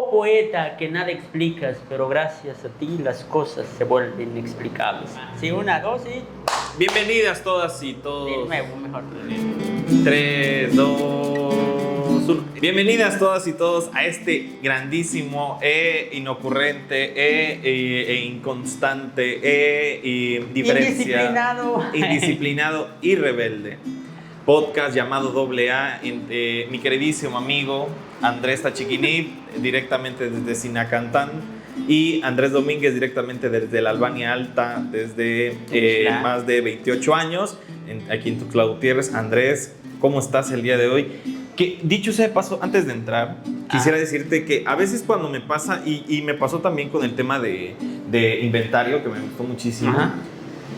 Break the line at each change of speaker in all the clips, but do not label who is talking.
Oh poeta, que nada explicas, pero gracias a ti las cosas se vuelven explicables. Sí, 1, 2 y...
Bienvenidas todas y todos.
De nuevo, mejor.
3, 2, 1. Bienvenidas todas y todos a este grandísimo inocurrente inconstante indisciplinado y rebelde podcast llamado AA, mi queridísimo amigo Andrés Tachiquini, directamente desde Sinacantán, y Andrés Domínguez, directamente desde la Albania Alta, desde más de 28 años, aquí en Tuxtla Gutiérrez. Andrés, ¿cómo estás el día de hoy? Que, dicho sea de paso, antes de entrar, quisiera decirte que a veces cuando me pasa, y me pasó también con el tema de inventario, que me gustó muchísimo,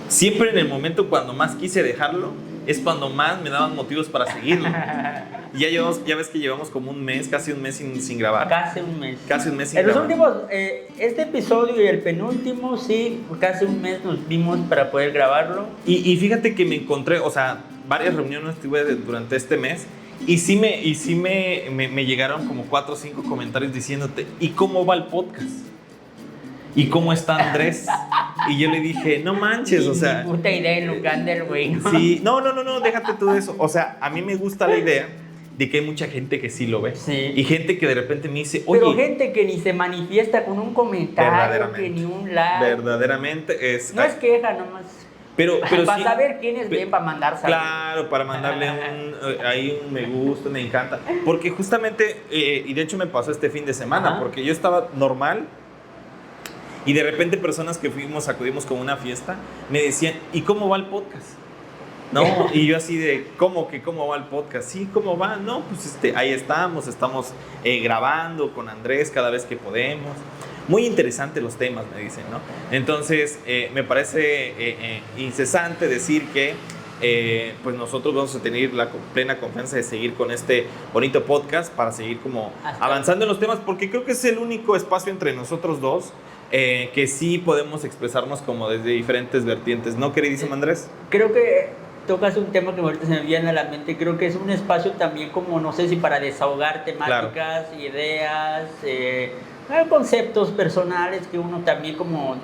siempre en el momento cuando más quise dejarlo, es cuando más me daban motivos para seguirlo. Ya ves que llevamos como casi un mes sin grabar.
Casi un mes sin
grabar.
Los últimos, este episodio y el penúltimo, sí, casi un mes nos vimos para poder grabarlo.
Y fíjate que me encontré, o sea, varias reuniones tuve durante este mes. Y sí me llegaron como 4 o 5 comentarios diciéndote, ¿y cómo va el podcast? ¿Y cómo está Andrés? Y yo le dije, no manches, o sea...
Ni puta idea en Lucander, güey.
Sí, no, déjate tú de eso. O sea, a mí me gusta la idea de que hay mucha gente que sí lo ve.
Sí.
Y gente que de repente me dice, oye...
Pero gente que ni se manifiesta con un comentario, que ni un like.
Verdaderamente es...
No es queja nomás.
Pero
para
sí,
saber quién es bien para mandar saludos.
Claro, para mandarle un me gusta, me encanta. Porque justamente, y de hecho me pasó este fin de semana, porque yo estaba normal y de repente personas que acudimos como una fiesta, me decían, ¿y cómo va el podcast? No, y yo así de, ¿cómo va el podcast? Sí, ¿cómo va? No, pues ahí estamos grabando con Andrés cada vez que podemos. Muy interesantes los temas, me dicen, ¿no? Entonces, me parece incesante decir que pues nosotros vamos a tener la plena confianza de seguir con este bonito podcast para seguir como avanzando en los temas, porque creo que es el único espacio entre nosotros dos que sí podemos expresarnos como desde diferentes vertientes, ¿no, queridísimo Andrés?
Creo que tocas un tema que ahorita se me viene a la mente. Creo que es un espacio también como, no sé si para desahogar temáticas, ideas, conceptos personales que uno también como...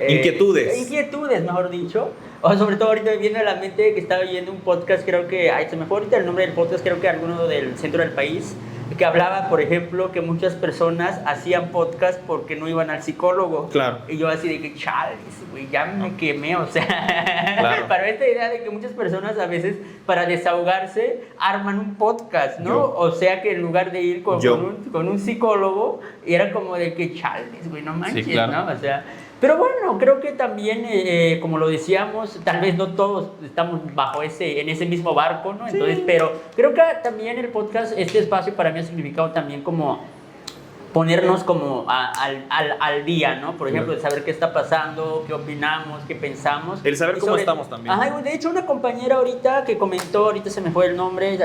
Inquietudes, mejor dicho. O sobre todo ahorita me viene a la mente que estaba viendo un podcast, creo que... se me fue ahorita el nombre del podcast, creo que alguno del centro del país, que hablaba, por ejemplo, que muchas personas hacían podcast porque no iban al psicólogo.
Claro.
Y yo así de que, chales, güey, ya me quemé, o sea...
Claro.
Para esta idea de que muchas personas a veces, para desahogarse, arman un podcast, ¿no?
Yo.
O sea que en lugar de ir con un psicólogo, era como de que, chales, güey, no manches,
sí, claro.
¿no? O sea... Pero bueno, creo que también, como lo decíamos, tal vez no todos estamos en ese mismo barco, ¿no? Entonces, sí. Pero creo que también el podcast, este espacio para mí ha significado también como ponernos como al día, ¿no? Por ejemplo, de saber qué está pasando, qué opinamos, qué pensamos.
El saber cómo estamos también.
Ajá, de hecho, una compañera ahorita que comentó, ahorita se me fue el nombre,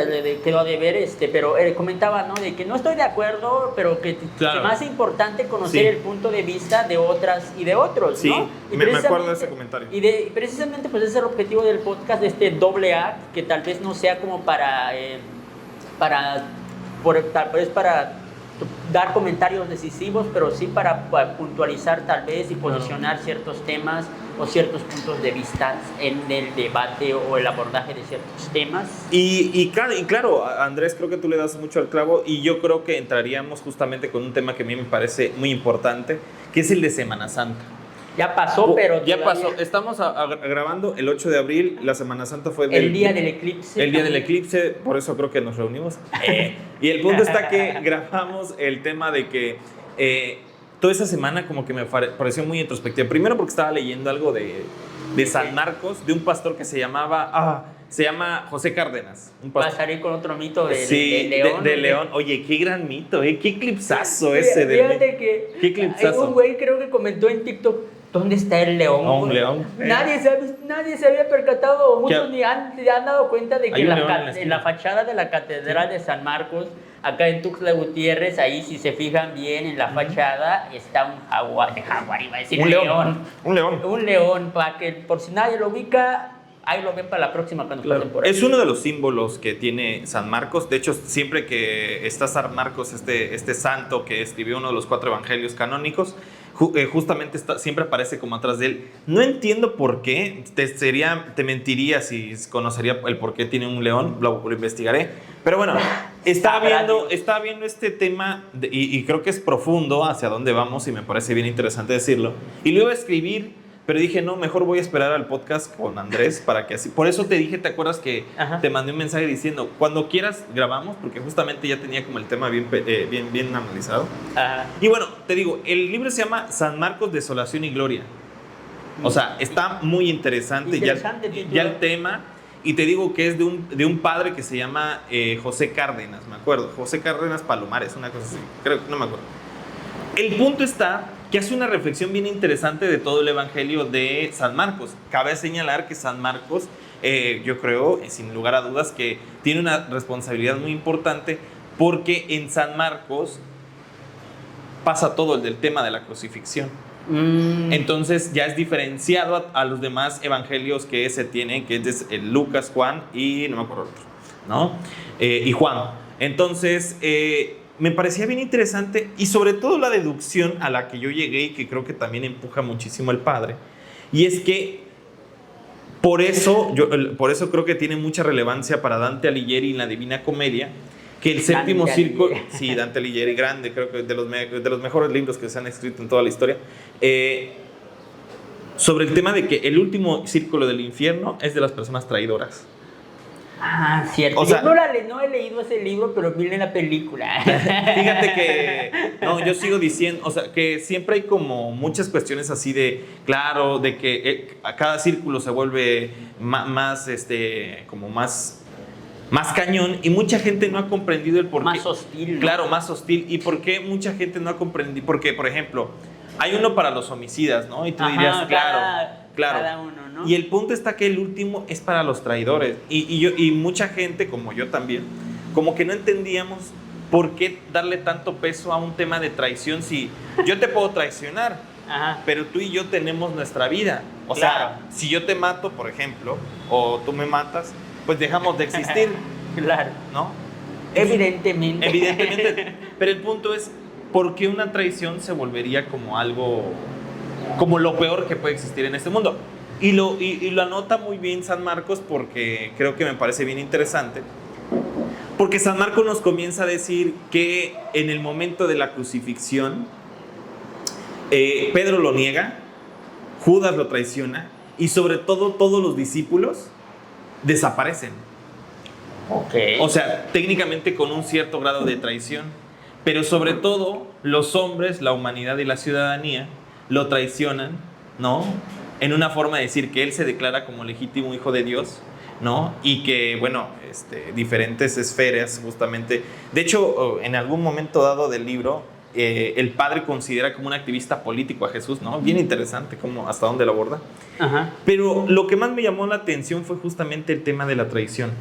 quedó de ver, pero comentaba, ¿no? De que no estoy de acuerdo, pero que
claro.
más importante conocer el punto de vista de otras y de otros,
sí,
¿no?
Sí, me acuerdo de ese comentario.
Y precisamente, pues, ese es el objetivo del podcast, de este AA, que tal vez no sea como para dar comentarios decisivos, pero sí para puntualizar tal vez y posicionar ciertos temas o ciertos puntos de vista en el debate o el abordaje de ciertos temas.
Y claro, Andrés, creo que tú le das mucho al clavo, y yo creo que entraríamos justamente con un tema que a mí me parece muy importante, que es el de Semana Santa.
Ya pasó, pero
ya pasó. Estamos grabando el 8 de abril. La Semana Santa fue
el día del eclipse.
El día del eclipse, por eso creo que nos reunimos. Y el punto está que grabamos el tema de que toda esa semana como que me pareció muy introspectiva. Primero porque estaba leyendo algo de San Marcos, de un pastor que se llama José Cárdenas.
Pasaré con otro mito de León.
De León. Oye, qué gran mito, qué eclipsazo ese.
Fíjate que
qué eclipsazo.
Un güey creo que comentó en TikTok, ¿dónde está el león?
Un león.
Nadie se había percatado, muchos ni han dado cuenta de que en la fachada de la Catedral de San Marcos, acá en Tuxtla Gutiérrez, ahí si se fijan bien en la fachada, está un jaguar, iba a decir
un león.
Un león, para que por si nadie lo ubica, ahí lo ven para la próxima cuando pasen por ahí.
Es uno de los símbolos que tiene San Marcos. De hecho, siempre que está San Marcos, este santo que escribió uno de los 4 evangelios canónicos, justamente siempre aparece como atrás de él. No entiendo por qué, te mentiría si conocería el por qué tiene un león, lo investigaré. Pero bueno, estaba viendo este tema y creo que es profundo hacia dónde vamos y me parece bien interesante decirlo. Y lo iba a escribir, pero dije, no, mejor voy a esperar al podcast con Andrés para que así. Por eso te dije, ¿te acuerdas que te mandé un mensaje diciendo, cuando quieras grabamos? Porque justamente ya tenía como el tema bien analizado. Ajá. Y bueno, te digo, el libro se llama San Marcos, Desolación y Gloria. O sea, está muy interesante ya el tema. Y te digo que es de un padre que se llama José Cárdenas, me acuerdo. José Cárdenas Palomares, una cosa así. Creo que no me acuerdo. El punto está que hace una reflexión bien interesante de todo el evangelio de San Marcos. Cabe señalar que San Marcos, yo creo, sin lugar a dudas, que tiene una responsabilidad muy importante porque en San Marcos pasa todo el del tema de la crucifixión. Entonces ya es diferenciado a los demás evangelios que se tienen, que es Lucas, Juan y no me acuerdo otro, ¿no? Y Juan. Entonces me parecía bien interesante y sobre todo la deducción a la que yo llegué y que creo que también empuja muchísimo al padre, y es que por eso creo que tiene mucha relevancia para Dante Alighieri en la Divina Comedia, que el séptimo círculo, sí, Dante Alighieri, grande, creo que de los mejores libros que se han escrito en toda la historia, sobre el tema de que el último círculo del infierno es de las personas traidoras.
Ah, cierto. O sea, yo no he leído ese libro, pero vi en la película.
Fíjate que yo sigo diciendo, o sea, que siempre hay como muchas cuestiones así de, claro, de que a cada círculo se vuelve más cañón, y mucha gente no ha comprendido el porqué.
Más hostil, ¿no?
Claro, más hostil. ¿Y por qué mucha gente no ha comprendido? Porque, por ejemplo, hay uno para los homicidas, ¿no? Y tú dirías, claro.
Cada uno, ¿no?
Y el punto está que el último es para los traidores. Y mucha gente, como yo también, como que no entendíamos por qué darle tanto peso a un tema de traición si yo te puedo traicionar, pero tú y yo tenemos nuestra vida. O sea, si yo te mato, por ejemplo, o tú me matas, pues dejamos de existir.
Claro.
¿No?
Evidentemente.
Pero el punto es, ¿por qué una traición se volvería como algo, como lo peor que puede existir en este mundo? Y lo anota muy bien San Marcos, porque creo que me parece bien interesante. Porque San Marcos nos comienza a decir que en el momento de la crucifixión, Pedro lo niega, Judas lo traiciona, y sobre todo todos los discípulos desaparecen.
Okay.
O sea, técnicamente con un cierto grado de traición, pero sobre todo los hombres, la humanidad y la ciudadanía lo traicionan, ¿no? En una forma de decir que él se declara como legítimo hijo de Dios, ¿no? Y que, bueno, diferentes esferas justamente. De hecho, en algún momento dado del libro, el padre considera como un activista político a Jesús, ¿no? Bien interesante hasta dónde lo aborda. Ajá. Pero lo que más me llamó la atención fue justamente el tema de la traición.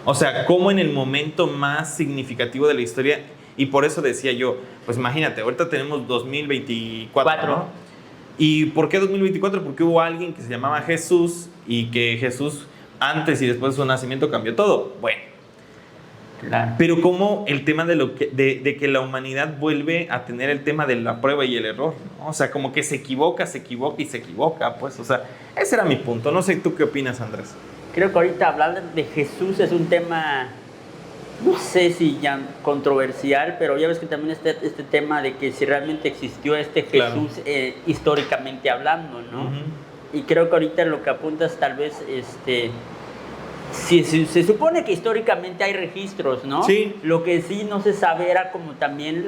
O sea, cómo en el momento más significativo de la historia, y por eso decía yo, pues imagínate, ahorita tenemos 2024, ¿no? ¿Y por qué 2024? Porque hubo alguien que se llamaba Jesús, y que Jesús antes y después de su nacimiento cambió todo. Bueno, claro. Pero como el tema de que la humanidad vuelve a tener el tema de la prueba y el error, ¿no? O sea, como que se equivoca, pues, o sea, ese era mi punto. No sé, ¿tú qué opinas, Andrés?
Creo que ahorita hablar de Jesús es un tema, no sé si ya controversial, pero ya ves que también está este tema de que si realmente existió Jesús, claro, históricamente hablando, ¿no? Uh-huh. Y creo que ahorita lo que apuntas tal vez, si se supone que históricamente hay registros, ¿no?
Sí.
Lo que sí no se sabe era como también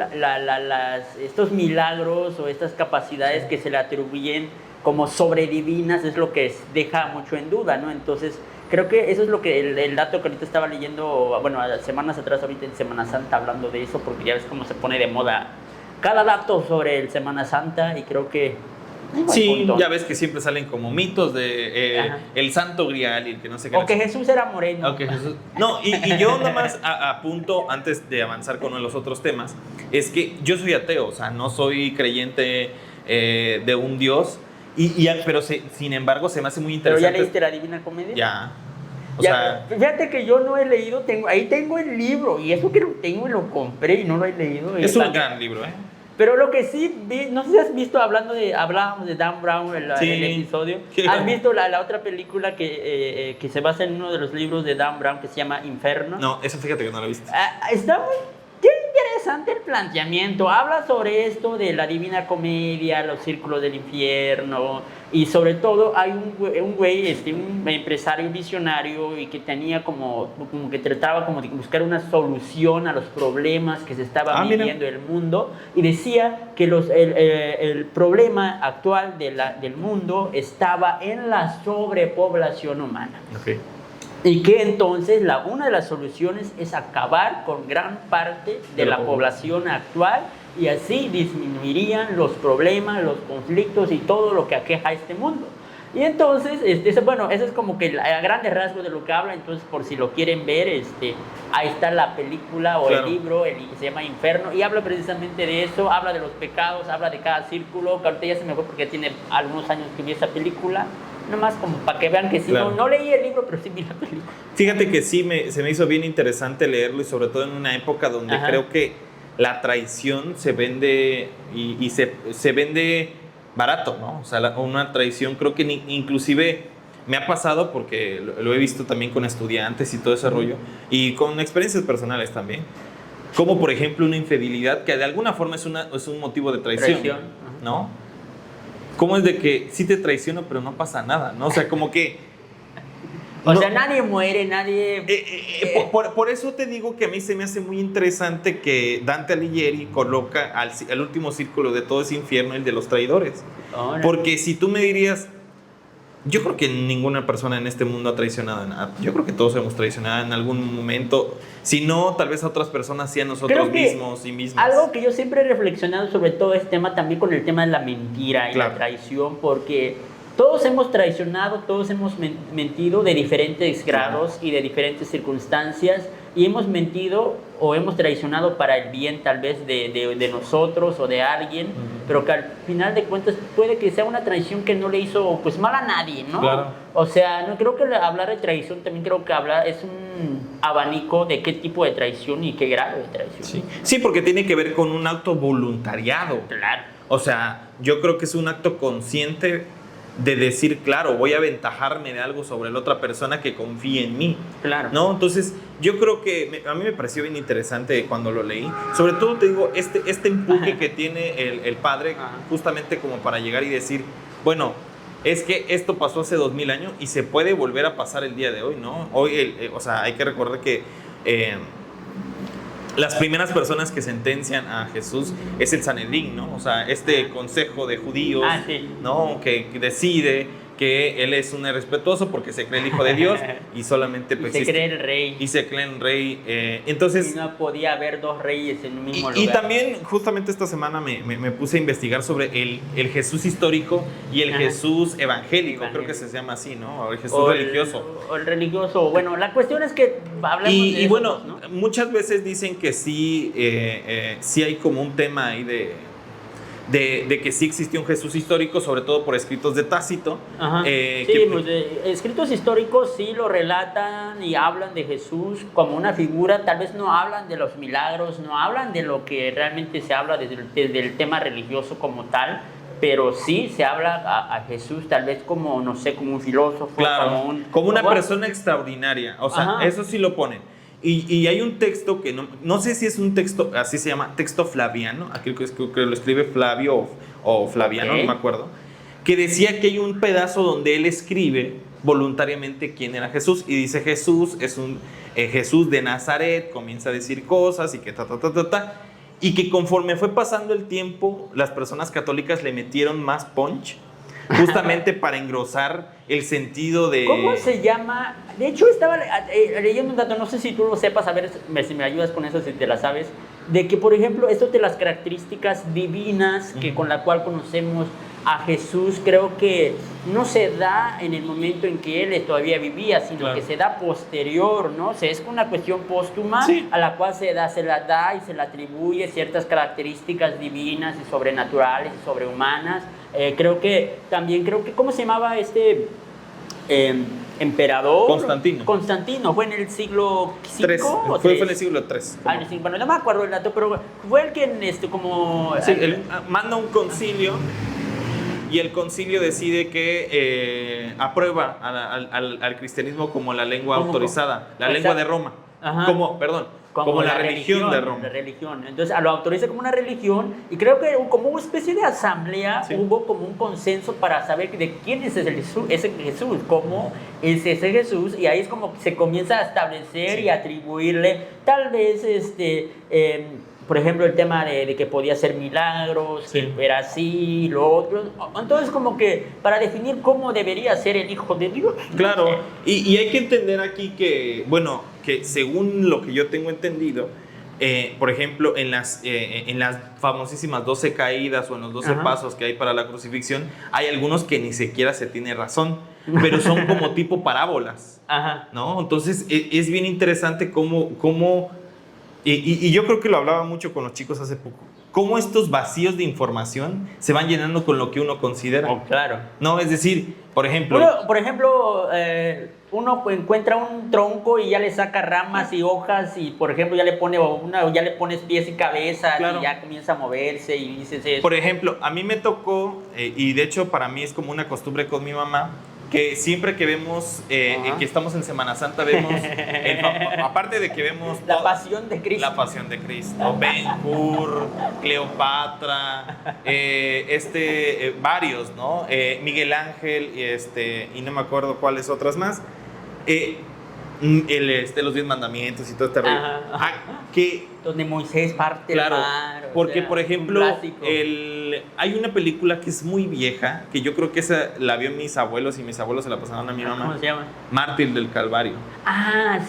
estos milagros o estas capacidades que se le atribuyen como sobredivinas, es lo que deja mucho en duda, ¿no? Entonces, creo que eso es lo que el dato que ahorita estaba leyendo, bueno, semanas atrás, ahorita en Semana Santa, hablando de eso, porque ya ves cómo se pone de moda cada dato sobre el Semana Santa, y creo que...
Sí, ya ves que siempre salen como mitos de el santo grial y el que no sé qué.
O que Jesús era moreno.
No, y yo nada más apunto, antes de avanzar con los otros temas, es que yo soy ateo, o sea, no soy creyente de un Dios. Pero sin embargo se me hace muy
¿Pero
interesante.
ya leíste La Divina Comedia?
Ya. O
Ya,
sea,
fíjate que yo no he leído, ahí tengo el libro, y eso que lo tengo y lo compré y no lo he leído.
es un gran libro, ¿eh?
Pero lo que sí vi, no sé si has visto, hablábamos de Dan Brown
Sí.
el episodio.
Sí.
¿Has visto la otra película que se basa en uno de los libros de Dan Brown que se llama Inferno?
No, eso fíjate que no lo he visto.
Está muy qué interesante el planteamiento. Habla sobre esto de la Divina Comedia, los círculos del infierno, y sobre todo hay un güey, un empresario visionario y que tenía como que trataba como de buscar una solución a los problemas que se estaba viviendo en el mundo, y decía que el problema actual del mundo estaba en la sobrepoblación humana.
Okay.
Y que entonces una de las soluciones es acabar con gran parte de la población actual, y así disminuirían los problemas, los conflictos y todo lo que aqueja a este mundo. Y entonces, bueno, eso es como que a grandes rasgos de lo que habla. Entonces, por si lo quieren ver, ahí está la película o
claro.
el libro, se llama Inferno, y habla precisamente de eso, habla de los pecados, habla de cada círculo, que ahorita ya se me fue porque tiene algunos años que vi esa película. Nomás como para que vean que sí, claro. no leí el libro, pero sí vi la película.
Fíjate que sí, se me hizo bien interesante leerlo, y sobre todo en una época donde creo que la traición se vende y se vende barato, ¿no? O sea, una traición creo que inclusive me ha pasado, porque lo he visto también con estudiantes y todo ese rollo, y con experiencias personales también. Como por ejemplo una infidelidad que de alguna forma es un motivo de traición. ¿No? ¿Cómo es de que sí te traiciono pero no pasa nada, ¿no? O sea, como que...
O sea, nadie muere, nadie...
Por eso te digo que a mí se me hace muy interesante que Dante Alighieri coloca al último círculo de todo ese infierno el de los traidores. Oh, no. Porque si tú me dirías... Yo creo que ninguna persona en este mundo ha traicionado a nada. Yo creo que todos hemos traicionado en algún momento. Si no, tal vez a otras personas, sí a nosotros mismos y mismas.
Algo que yo siempre he reflexionado sobre todo este tema, también con el tema de la mentira y la traición, porque todos hemos traicionado, todos hemos mentido de diferentes grados y de diferentes circunstancias, y hemos mentido o hemos traicionado para el bien tal vez de nosotros o de alguien, pero que al final de cuentas puede que sea una traición que no le hizo pues mal a nadie, ¿no? Claro. O sea, no creo que hablar de traición, también creo que es un abanico de qué tipo de traición y qué grado de traición.
Sí, porque tiene que ver con un acto voluntariado.
Claro.
O sea, yo creo que es un acto consciente de decir, claro, voy a aventajarme de algo sobre la otra persona que confíe en mí.
Claro.
¿No? Entonces, yo creo que a mí me pareció bien interesante cuando lo leí. Sobre todo, te digo, este empuje que tiene el padre, justamente como para llegar y decir, bueno, es que esto pasó hace 2000 años y se puede volver a pasar el día de hoy, ¿no? Hoy, o sea, hay que recordar que las primeras personas que sentencian a Jesús es el Sanedrín, ¿no? O sea, este consejo de judíos, ¿no? Que decide que él es un irrespetuoso porque se cree el Hijo de Dios y solamente pues,
se cree el rey.
Y se cree el rey. Entonces,
y no podía haber dos reyes en un mismo lugar.
Y también, justamente esta semana me puse a investigar sobre el Jesús histórico y el Jesús evangélico, creo que se llama así, ¿no? O el Jesús religioso.
O el religioso. Bueno, la cuestión es que hablamos de eso,
bueno,
¿no?
Muchas veces dicen que sí hay como un tema ahí de que sí existió un Jesús histórico, sobre todo por escritos de Tácito.
Escritos históricos sí lo relatan y hablan de Jesús como una figura, tal vez no hablan de los milagros, no hablan de lo que realmente se habla desde el tema religioso como tal, pero sí se habla a Jesús tal vez como, no sé, como un filósofo,
como una persona extraordinaria, o sea, eso sí lo ponen. Y hay un texto que no sé si es un texto, así se llama, texto flaviano, aquí creo que lo escribe Flavio o Flaviano, no me acuerdo, que decía que hay un pedazo donde él escribe voluntariamente quién era Jesús, y dice Jesús es un Jesús de Nazaret, comienza a decir cosas y que y que conforme fue pasando el tiempo, las personas católicas le metieron más punch, justamente para engrosar el sentido de...
¿Cómo se llama? De hecho, estaba leyendo un dato, no sé si tú lo sepas, a ver si me ayudas con eso, si te la sabes. de que, por ejemplo, esto de las características divinas que con la cual conocemos a Jesús, creo que no se da en el momento en que él todavía vivía, sino que se da posterior, ¿no? O sea, es una cuestión póstuma a la cual se la da y se le atribuye ciertas características divinas y sobrenaturales y sobrehumanas. Creo que, ¿cómo se llamaba este emperador? Constantino, ¿fue en el siglo V?
Fue en el siglo III.
Bueno, no me acuerdo el dato, pero fue el que como...
Sí, él manda un concilio. Y el concilio decide que aprueba al cristianismo como la lengua autorizada, la lengua de Roma, como la religión de Roma.
La religión. Entonces lo autoriza como una religión y creo que como una especie de asamblea hubo como un consenso para saber de quién es ese Jesús, cómo es ese Jesús, y ahí es como que se comienza a establecer y atribuirle tal vez por ejemplo, el tema de que podía hacer milagros, que era así, lo otro. Entonces, como que para definir cómo debería ser el Hijo de Dios.
Claro, y hay que entender aquí que, bueno, que según lo que yo tengo entendido, por ejemplo, en las famosísimas 12 caídas o en los 12 pasos que hay para la crucifixión, hay algunos que ni siquiera se tiene razón, pero son como tipo parábolas, ¿no? Entonces, es bien interesante cómo y yo creo que lo hablaba mucho con los chicos hace poco, cómo estos vacíos de información se van llenando con lo que uno considera.
Claro.
No, es decir, por ejemplo...
Uno encuentra un tronco y ya le saca ramas y hojas y, por ejemplo, ya le pones pies y cabeza y ya comienza a moverse y dices eso.
Por ejemplo, a mí me tocó, y de hecho para mí es como una costumbre con mi mamá, que siempre que vemos, que estamos en Semana Santa, vemos, aparte de que vemos...
La Pasión de Cristo.
La Pasión de Cristo, Ben-Hur, Cleopatra, varios, ¿no? Miguel Ángel, y no me acuerdo cuáles otras más. Los 10 mandamientos y todo este rollo.
Donde Moisés parte el mar.
Porque, por ejemplo, hay una película que es muy vieja, que yo creo que esa la vio mis abuelos y mis abuelos se la pasaron a mi mamá.
¿Cómo se llama?
Mártir del Calvario.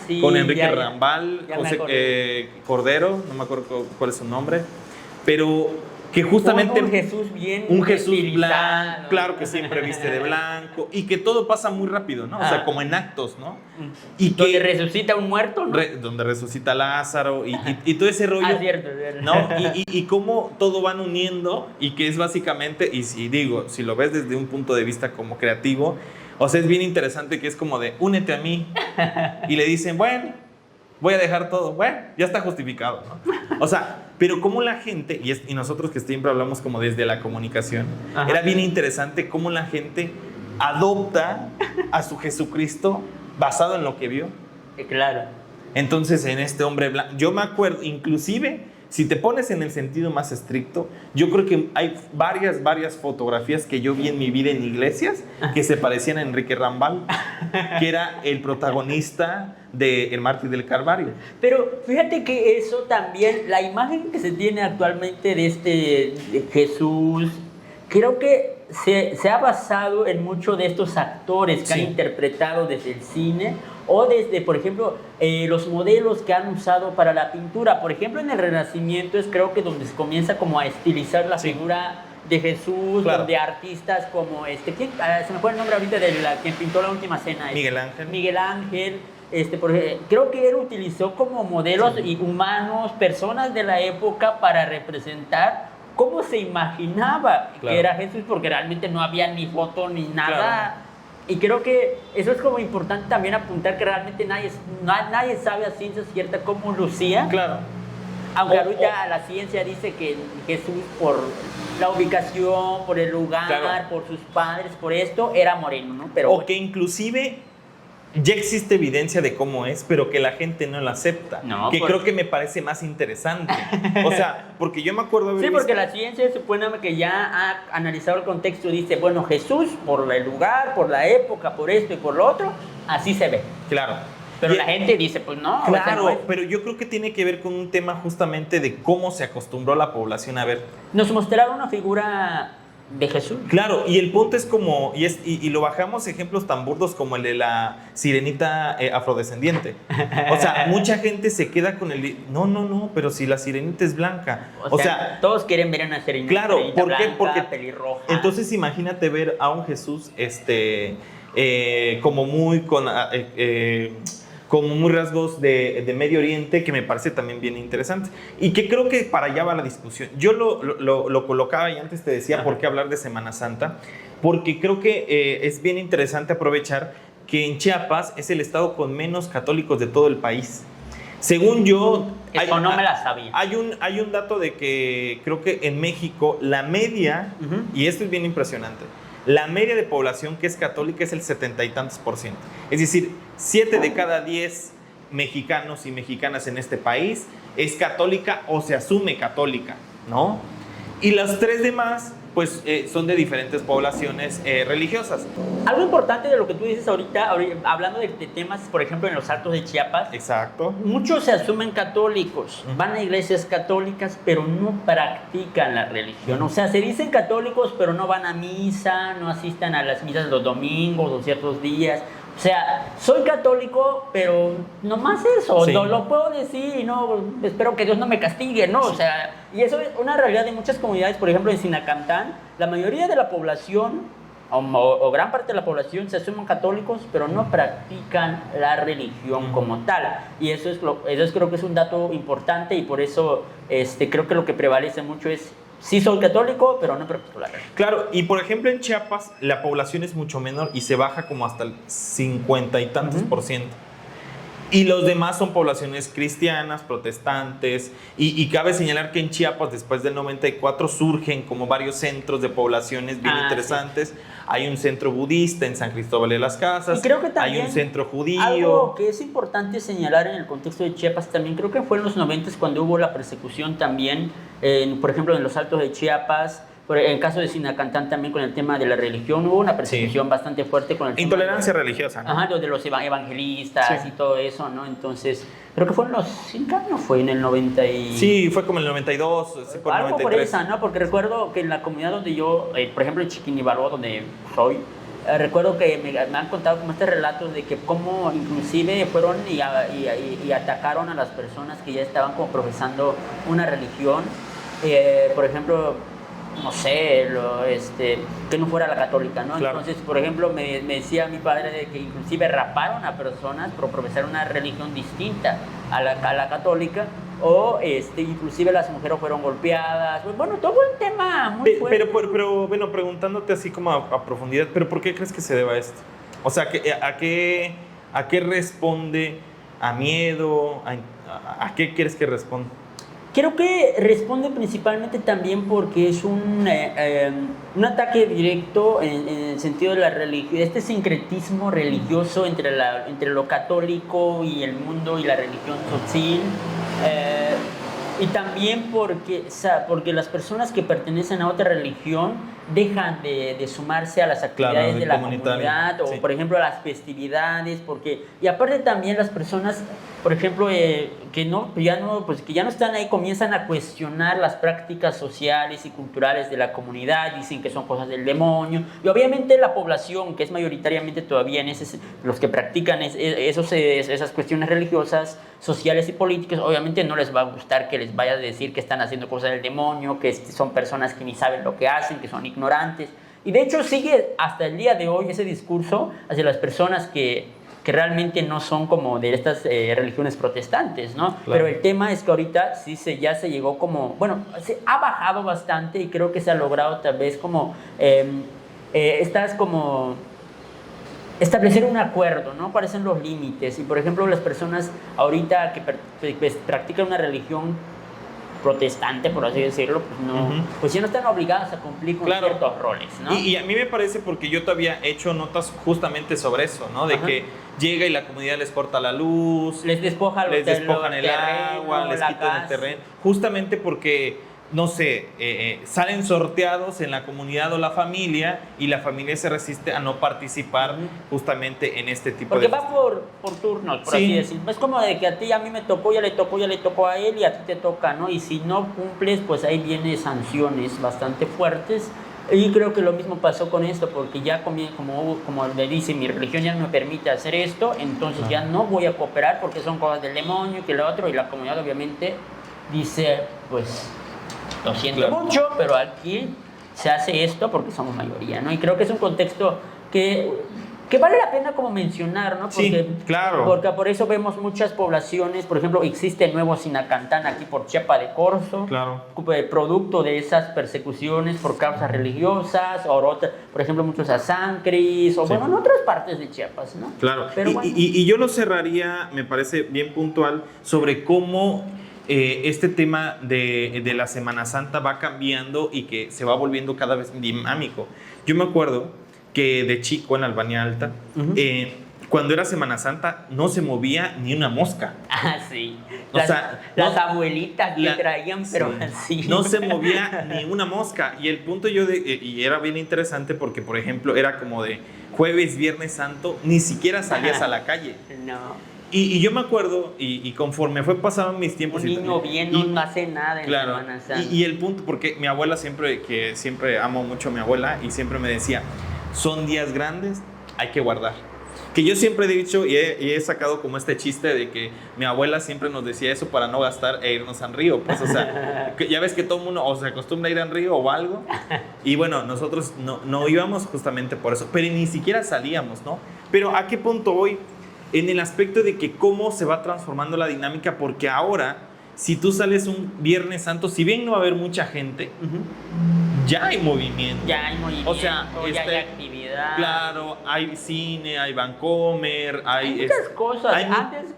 Sí.
Con Enrique Rambal, José Cordero, no me acuerdo cuál es su nombre, pero que justamente
un Jesús bien
un Jesús blanco, claro, que siempre viste de blanco y que todo pasa muy rápido, ¿no? O sea, como en actos, ¿no?
Y donde resucita un muerto, ¿no?
Donde resucita Lázaro y todo ese rollo,
cierto.
¿no? Y cómo todo van uniendo y que es básicamente, y si lo ves desde un punto de vista como creativo, o sea, es bien interesante que es como de únete a mí y le dicen, bueno, voy a dejar todo, bueno, ya está justificado, ¿no? O sea, pero cómo la gente, y nosotros que siempre hablamos como desde la comunicación, era bien interesante cómo la gente adopta a su Jesucristo basado en lo que vio.
Claro.
Entonces, en este hombre blanco, yo me acuerdo, inclusive, si te pones en el sentido más estricto, yo creo que hay varias fotografías que yo vi en mi vida en iglesias que se parecían a Enrique Rambal, que era el protagonista de El Mártir del Calvario.
Pero fíjate que eso también, la imagen que se tiene actualmente de Jesús, creo que se ha basado en muchos de estos actores que han interpretado desde el cine o desde, por ejemplo, los modelos que han usado para la pintura. Por ejemplo, en el Renacimiento es creo que donde se comienza como a estilizar la figura de Jesús, donde artistas como se me fue el nombre ahorita de quien pintó La Última Cena. Miguel Ángel. Creo que él utilizó como modelos humanos, personas de la época para representar cómo se imaginaba que era Jesús, porque realmente no había ni foto ni nada. Claro. Y creo que eso es como importante también apuntar, que realmente nadie sabe a ciencia cierta cómo lucía.
Claro.
Aunque ahorita la ciencia dice que Jesús, por la ubicación, por el lugar, por sus padres, por esto, era moreno, ¿no? Pero
que inclusive ya existe evidencia de cómo es, pero que la gente no la acepta. Creo que me parece más interesante. O sea, porque yo me acuerdo haber
porque la ciencia supone que ya ha analizado el contexto y dice, bueno, Jesús, por el lugar, por la época, por esto y por lo otro, así se ve.
Claro.
Pero la gente dice, pues no.
Claro, pero yo creo que tiene que ver con un tema justamente de cómo se acostumbró la población a ver.
Nos mostraron una figura de Jesús.
Claro, y el punto es como, y lo bajamos ejemplos tan burdos como el de la sirenita afrodescendiente. O sea, mucha gente se queda con no, pero si la sirenita es blanca.
O sea, todos quieren ver a una sirenita,
claro, ¿por qué?
blanca,
Porque
pelirroja.
Entonces imagínate ver a un Jesús como muy como muy rasgos de Medio Oriente, que me parece también bien interesante. Y que creo que para allá va la discusión. Yo lo colocaba y antes te decía por qué hablar de Semana Santa, porque creo que es bien interesante aprovechar que en Chiapas es el estado con menos católicos de todo el país. Según yo...
no me la sabía.
Hay un dato de que creo que en México la media, y esto es bien impresionante, la media de población que es católica es el 70 y tantos %. Es decir, 7 de cada 10 mexicanos y mexicanas en este país es católica o se asume católica, ¿no? Y las 3 demás, pues, son de diferentes poblaciones religiosas.
Algo importante de lo que tú dices ahorita hablando de temas, por ejemplo, en los Altos de Chiapas.
Exacto.
Muchos se asumen católicos, van a iglesias católicas, pero no practican la religión. O sea, se dicen católicos, pero no van a misa, no asistan a las misas los domingos o ciertos días. O sea, soy católico, pero nomás eso,
sí.
No lo puedo decir y no, espero que Dios no me castigue, ¿no? O sea, y eso es una realidad de muchas comunidades, por ejemplo, en Sinacantán, la mayoría de la población, o gran parte de la población, se asumen católicos, pero no practican la religión como tal. Y eso creo que es un dato importante y por eso creo que lo que prevalece mucho es sí soy católico, pero no practico la religión.
Claro, y por ejemplo en Chiapas la población es mucho menor y se baja como hasta el 50 y tantos %. Y los demás son poblaciones cristianas, protestantes, y cabe señalar que en Chiapas después del 94 surgen como varios centros de poblaciones bien interesantes. Sí. Hay un centro budista en San Cristóbal de las Casas,
y creo que también
hay un centro judío.
Algo que es importante señalar en el contexto de Chiapas también, creo que fue en los 90 cuando hubo la persecución también, por ejemplo en los Altos de Chiapas. En caso de Sinacantán también con el tema de la religión hubo una persecución bastante fuerte con el tema
intolerancia religiosa, ¿no?
Ajá, de los evangelistas y todo eso, ¿no? Entonces, creo que fue en los... ¿no fue en el 90 y...?
Sí, fue como en el 92, sí, por
algo
93.
por esa, ¿no? Porque recuerdo que en la comunidad donde yo, por ejemplo en Chiquinibaró, donde soy, recuerdo que me han contado como estos relatos de que cómo inclusive fueron y atacaron a las personas que ya estaban como profesando una religión, por ejemplo... no sé, que no fuera la católica, ¿no? Claro. Entonces, por ejemplo, me decía mi padre de que inclusive raparon a personas por profesar una religión distinta a la católica, o inclusive las mujeres fueron golpeadas. Bueno, todo un tema muy fuerte.
Pero bueno, preguntándote así como a profundidad, ¿pero por qué crees que se deba esto? O sea, ¿a qué responde? ¿A miedo? ¿A qué quieres que responda?
Creo que responde principalmente también porque es un ataque directo en el sentido de la religión, este sincretismo religioso entre lo católico y el mundo y la religión tzotzil, y también porque las personas que pertenecen a otra religión dejan de sumarse a las actividades de la comunidad o por ejemplo a las festividades, y aparte también las personas, por ejemplo, que ya no están ahí, comienzan a cuestionar las prácticas sociales y culturales de la comunidad, dicen que son cosas del demonio, y obviamente la población, que es mayoritariamente todavía los que practican esas cuestiones religiosas, sociales y políticas, obviamente no les va a gustar que les vaya a decir que están haciendo cosas del demonio, que son personas que ni saben lo que hacen, que son ignorantes, y de hecho sigue hasta el día de hoy ese discurso hacia las personas que realmente no son como de estas religiones protestantes, ¿no? Claro. Pero el tema es que ahorita sí ya se llegó como, bueno, se ha bajado bastante y creo que se ha logrado tal vez como, como establecer un acuerdo, ¿no? ¿Cuáles son los límites? Y por ejemplo, las personas ahorita que practican una religión protestante, por así decirlo, pues ya no están obligados a cumplir con ciertos roles, ¿no?
Y a mí me parece, porque yo te había hecho notas justamente sobre eso, ¿no? De que llega y la comunidad les corta la luz,
les despojan
el agua, les quitan el terreno, justamente porque no sé, salen sorteados en la comunidad o la familia y la familia se resiste a no participar justamente en este tipo
porque
de...
Porque va por turnos, por así decirlo. Es como de que a mí me tocó, ya le tocó a él y a ti te toca, ¿no? Y si no cumples, pues ahí vienen sanciones bastante fuertes. Y creo que lo mismo pasó con esto, porque ya como le dice, mi religión ya no me permite hacer esto, entonces ya no voy a cooperar porque son cosas del demonio, que lo otro, y la comunidad obviamente dice, pues, lo siento mucho, pero aquí se hace esto porque somos mayoría, ¿no? Y creo que es un contexto que vale la pena como mencionar, ¿no? Porque,
sí, claro.
Porque por eso vemos muchas poblaciones, por ejemplo, existe el nuevo Sinacantán aquí por Chiapa de Corzo,
claro,
producto de esas persecuciones por causas religiosas, o por ejemplo, muchos azancris, o bueno, en otras partes de Chiapas, ¿no?
Claro,
pero bueno.
y yo lo cerraría, me parece bien puntual, sobre cómo este tema de la Semana Santa va cambiando y que se va volviendo cada vez dinámico. Yo me acuerdo que de chico en Albania Alta, cuando era Semana Santa no se movía ni una mosca.
Ah, sí.
Las
abuelitas le traían, pero así.
No se movía ni una mosca. Y el punto y era bien interesante porque, por ejemplo, era como de jueves, viernes santo, ni siquiera salías a la calle.
No.
Y yo me acuerdo, y conforme fue pasando mis tiempos...
Un niño bien no hace nada en Semana Santa.
Y el punto, porque mi abuela siempre amo mucho a mi abuela, y siempre me decía, son días grandes, hay que guardar. Que yo siempre he dicho y he sacado como este chiste de que mi abuela siempre nos decía eso para no gastar e irnos al río. Pues, o sea, ya ves que todo el mundo o se acostumbra a ir al río o algo. Y bueno, nosotros no íbamos justamente por eso, pero ni siquiera salíamos, ¿no? Pero ¿a qué punto voy? En el aspecto de que cómo se va transformando la dinámica, porque ahora, si tú sales un Viernes Santo, si bien no va a haber mucha gente, ya hay movimiento.
Ya hay movimiento,
o sea,
ya hay actividad.
Claro, hay cine, hay Vancomer, hay
muchas cosas. Antes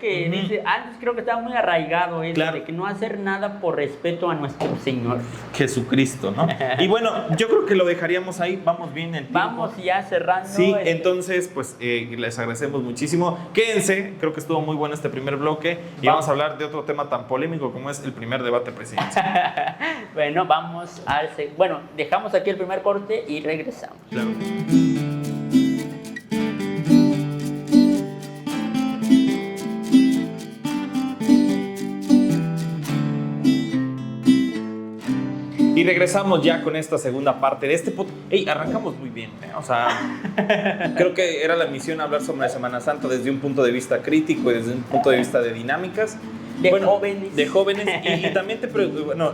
creo que estaba muy arraigado eso,
claro,
de que no hacer nada por respeto a nuestro Señor
Jesucristo, ¿no? Y bueno, yo creo que lo dejaríamos ahí. Vamos bien el tiempo.
Vamos ya cerrando.
Sí, entonces, pues les agradecemos muchísimo. Quédense, creo que estuvo muy bueno este primer bloque. Y vamos a hablar de otro tema tan polémico como es el primer debate presidencial.
Bueno, dejamos aquí el primer corte y regresamos.
Claro. Y regresamos ya con esta segunda parte de este podcast. Arrancamos muy bien, ¿eh? O sea, creo que era la misión hablar sobre la Semana Santa desde un punto de vista crítico y desde un punto de vista de dinámicas.
Jóvenes.
De jóvenes. Y también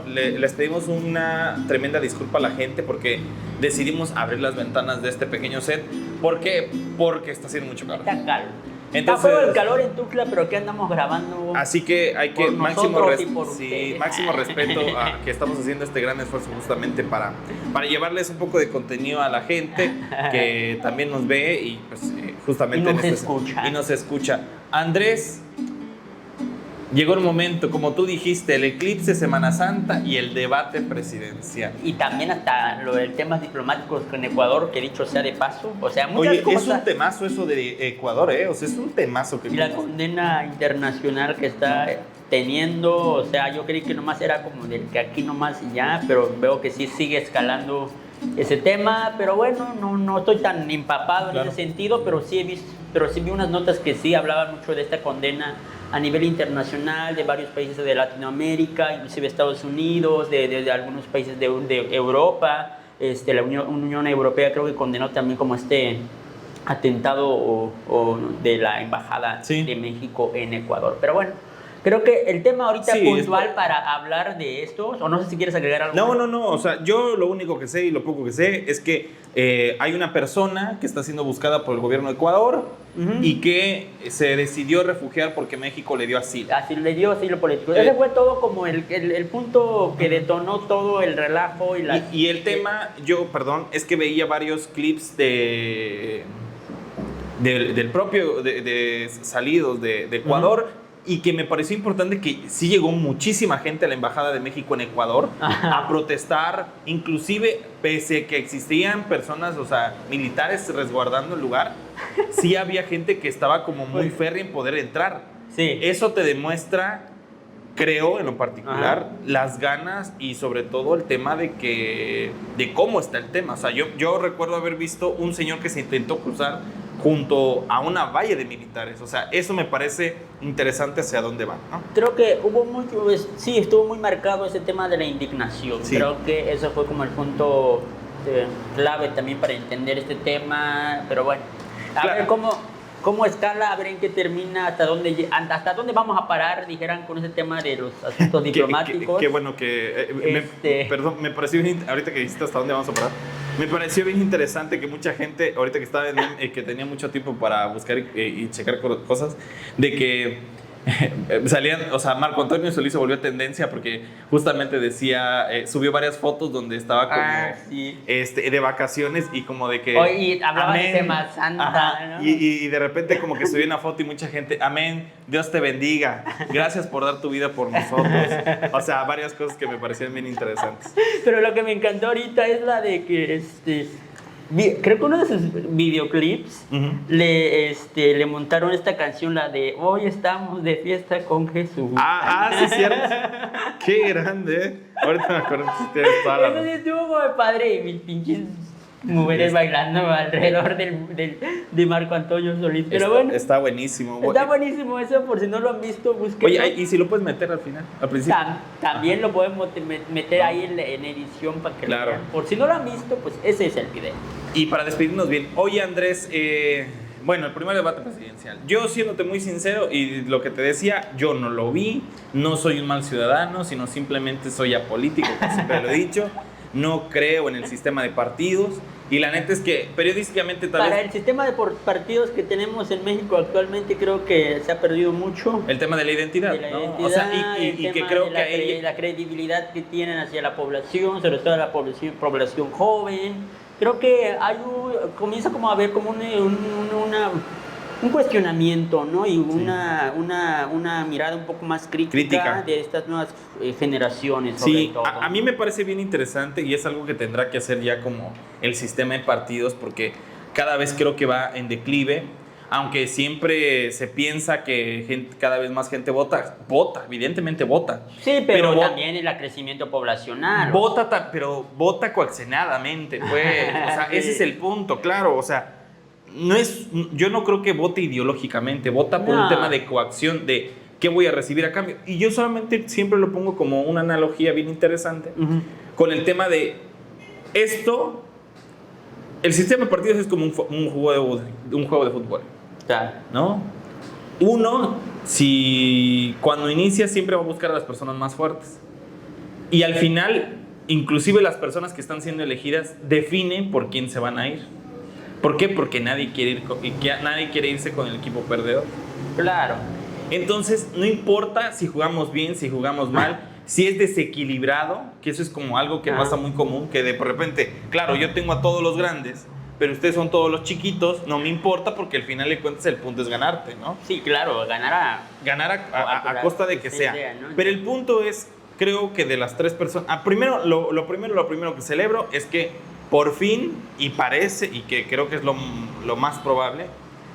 les pedimos una tremenda disculpa a la gente porque decidimos abrir las ventanas de este pequeño set. ¿Por qué? Porque está haciendo mucho calor.
Está calor.
Entonces,
está feo el calor en Tuxtla, pero aquí andamos grabando.
Así que hay que máximo respeto a que estamos haciendo este gran esfuerzo justamente para llevarles un poco de contenido a la gente que también nos ve y pues justamente
y
nos escucha. Andrés, llegó el momento, como tú dijiste, el eclipse, Semana Santa y el debate presidencial.
Y también hasta lo del temas diplomáticos con Ecuador, que dicho sea de paso. O sea, muchas cosas.
Es un temazo eso de Ecuador, ¿eh? O sea, es un temazo que...
Y la condena internacional que está teniendo, o sea, yo creí que nomás era como del que aquí nomás y ya, pero veo que sí sigue escalando ese tema. Pero bueno, no estoy tan empapado en ese sentido, pero sí vi unas notas que sí hablaban mucho de esta condena a nivel internacional, de varios países de Latinoamérica, inclusive Estados Unidos, de algunos países de Europa. La Unión Europea creo que condenó también como este atentado de la Embajada de México en Ecuador. Pero bueno, creo que el tema ahorita puntual para hablar de esto, o no sé si quieres agregar algo.
No, o sea, yo lo único que sé y lo poco que sé es que hay una persona que está siendo buscada por el gobierno de Ecuador y que se decidió refugiar porque México le dio asilo.
Así le dio asilo político. Ese fue todo como el punto que detonó todo el relajo
y el tema, es que veía varios clips del propio salidos de Ecuador. Y que me pareció importante que sí llegó muchísima gente a la Embajada de México en Ecuador a protestar, inclusive pese a que existían personas, o sea, militares resguardando el lugar, sí había gente que estaba como muy férrea en poder entrar.
Sí.
Eso te demuestra, creo en lo particular, las ganas y sobre todo el tema de cómo está el tema. O sea, yo recuerdo haber visto un señor que se intentó cruzar junto a una valla de militares. O sea, eso me parece interesante hacia dónde van, ¿no?
Creo que estuvo muy marcado ese tema de la indignación. Sí. Creo que eso fue como el punto clave también para entender este tema, pero bueno, a
Claro.
ver cómo escala, a ver en qué termina, hasta dónde vamos a parar, dijeran, con ese tema de los asuntos diplomáticos.
Qué bueno que... perdón, me pareció bien, ahorita que dijiste hasta dónde vamos a parar, me pareció bien interesante que mucha gente, ahorita que estaba que tenía mucho tiempo para buscar y checar cosas, de que salían, o sea, Marco Antonio Solís se volvió tendencia porque justamente decía, subió varias fotos donde estaba como
sí.
de vacaciones y como de que
Hoy hablaba de
amén.
Semana Santa,
Ajá.
¿no?
Y de repente como que subió una foto y mucha gente, amén, Dios te bendiga, gracias por dar tu vida por nosotros. O sea, varias cosas que me parecían bien interesantes.
Pero lo que me encantó ahorita es la de que creo que uno de sus videoclips le montaron esta canción, la de Hoy estamos de fiesta con Jesús.
Sí, es cierto. Qué grande. Ahorita me acuerdo que tienes toda la...
Eso sí estuvo como de padre, y mis pinches mujeres bailando alrededor de Marco Antonio Solís. Pero bueno,
Está buenísimo.
está buenísimo eso, por si no lo han visto, búsquenlo.
Oye, ¿y si lo puedes meter al final, al principio?
También lo podemos meter ahí en edición para que lo vean. Por si no lo han visto, pues ese es el video.
Y para despedirnos bien, oye Andrés, bueno, el primer debate presidencial. Yo siéndote muy sincero y lo que te decía, yo no lo vi, no soy un mal ciudadano, sino simplemente soy apolítico, como siempre lo he dicho. No creo en el sistema de partidos y la neta es que periodísticamente tal
Para
vez...
el sistema de partidos que tenemos en México actualmente creo que se ha perdido mucho.
El tema de la identidad,
¿No?
O sea, y que creo que
la credibilidad que tienen hacia la población, sobre todo la población joven. Creo que comienza como a haber como un cuestionamiento, ¿no? Y una mirada un poco más crítica de estas nuevas generaciones.
Sí,
todo.
a mí me parece bien interesante y es algo que tendrá que hacer ya como el sistema de partidos porque cada vez creo que va en declive, aunque siempre se piensa que cada vez más gente vota, evidentemente vota.
Sí, pero también el crecimiento poblacional.
Pero vota coaccionadamente, pues. O sea, ese es el punto, claro, o sea... yo no creo que vote ideológicamente, vota por un tema de coacción, de qué voy a recibir a cambio. Y yo solamente siempre lo pongo como una analogía bien interesante con el tema de esto. El sistema de partidos es como un juego de fútbol, ¿no? Uno, si cuando inicia siempre va a buscar a las personas más fuertes. Y al final, inclusive las personas que están siendo elegidas definen por quién se van a ir. ¿Por qué? Porque nadie quiere irse con el equipo perdedor.
Claro.
Entonces, no importa si jugamos bien, si jugamos mal, si es desequilibrado, que eso es como algo que pasa muy común, que de repente, claro, yo tengo a todos los grandes, pero ustedes son todos los chiquitos, no me importa porque al final de cuentas el punto es ganarte, ¿no?
Sí, claro, ganar
a costa de que sea.
¿no?
Pero el punto es, creo que de las tres personas, lo primero que celebro es que por fin, y parece, y que creo que es lo más probable,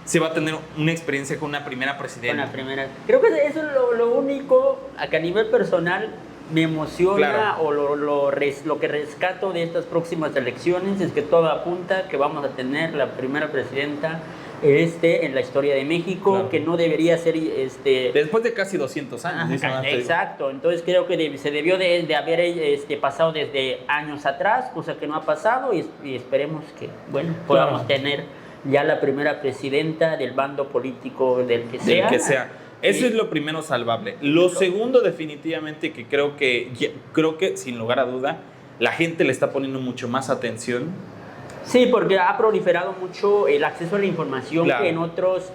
se va a tener una experiencia con una primera presidenta.
Creo que eso es lo único que a nivel personal me emociona, o lo que rescato de estas próximas elecciones es que todo apunta que vamos a tener la primera presidenta en la historia de México, que no debería ser...
Después de casi 200 años.
Exacto, entonces creo que se debió de haber pasado desde años atrás, cosa que no ha pasado, y esperemos que, podamos tener ya la primera presidenta del bando político del que sea.
Eso es lo primero salvable. Lo segundo, definitivamente, que creo que sin lugar a duda, la gente le está poniendo mucho más atención.
Sí, porque ha proliferado mucho el acceso a la información que en otros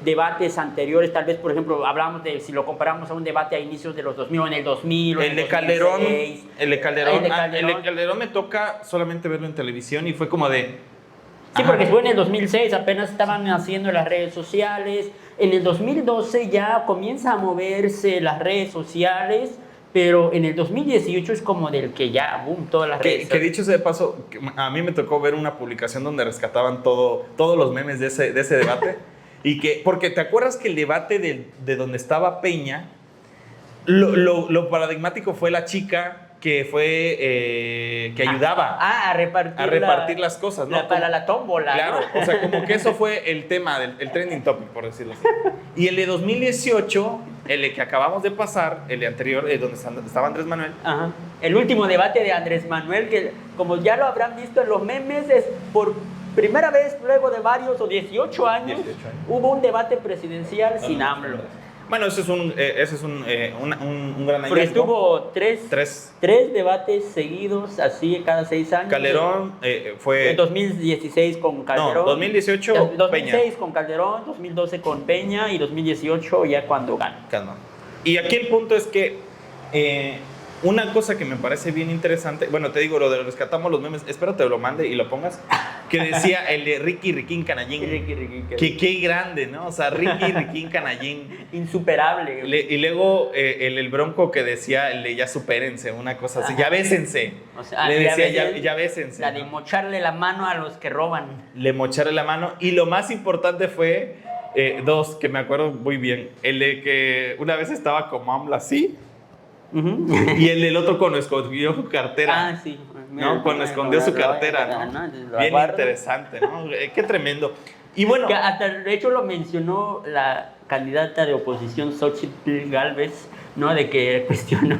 debates anteriores, tal vez, por ejemplo, hablamos de, si lo comparamos a un debate a inicios de los 2000 o en el 2000 o en el 2006.
El de Calderón me toca solamente verlo en televisión y fue como de...
Sí, porque fue en el 2006, apenas estaban haciendo las redes sociales. En el 2012 ya comienza a moverse las redes sociales, pero en el 2018 es como del que ya, boom, todas las redes.
Que dicho sea de paso, a mí me tocó ver una publicación donde rescataban todos los memes de ese debate. Porque te acuerdas que el debate de donde estaba Peña, lo paradigmático fue la chica que fue que ayudaba
a repartir
las cosas, ¿no?
Para la tómbola.
Claro,
¿no?
o sea, como que eso fue el tema, el trending topic, por decirlo así. Y el de 2018, el de que acabamos de pasar, el de anterior, donde estaba Andrés Manuel.
Ajá. El último debate de Andrés Manuel, que como ya lo habrán visto en los memes, es por primera vez luego de varios o 18 años, hubo un debate presidencial sin AMLO.
Bueno, ese es un gran hallazgo.
Porque estuvo tres debates seguidos, así cada 6 años.
Calderón fue...
En 2016 con Calderón.
No, 2018
2006
Peña.
con Calderón, 2012 con Peña y 2018 ya cuando ganó.
Calma. Y aquí el punto es que una cosa que me parece bien interesante, bueno, te digo, lo de rescatamos los memes, espero te lo mande y lo pongas, que decía el de Riquín Canallín. Que qué grande, ¿no? O sea, Riquín Canallín.
Insuperable.
Y luego el Bronco que decía, el de ya supérense, una cosa así, ya bésense.
O sea,
le decía, ya bésense.
La de mocharle la mano a los que roban.
Le mocharle la mano. Y lo más importante fue, dos, que me acuerdo muy bien, el de que una vez estaba como AMLO así. Y el del otro cuando escondió su cartera.
Ah, sí.
¿No? Cuando escondió su cartera, ¿no? Bien interesante, ¿no? Qué tremendo. Y bueno...
Que hasta, de hecho, lo mencionó la candidata de oposición, Xochitl Gálvez, ¿no? De que cuestionó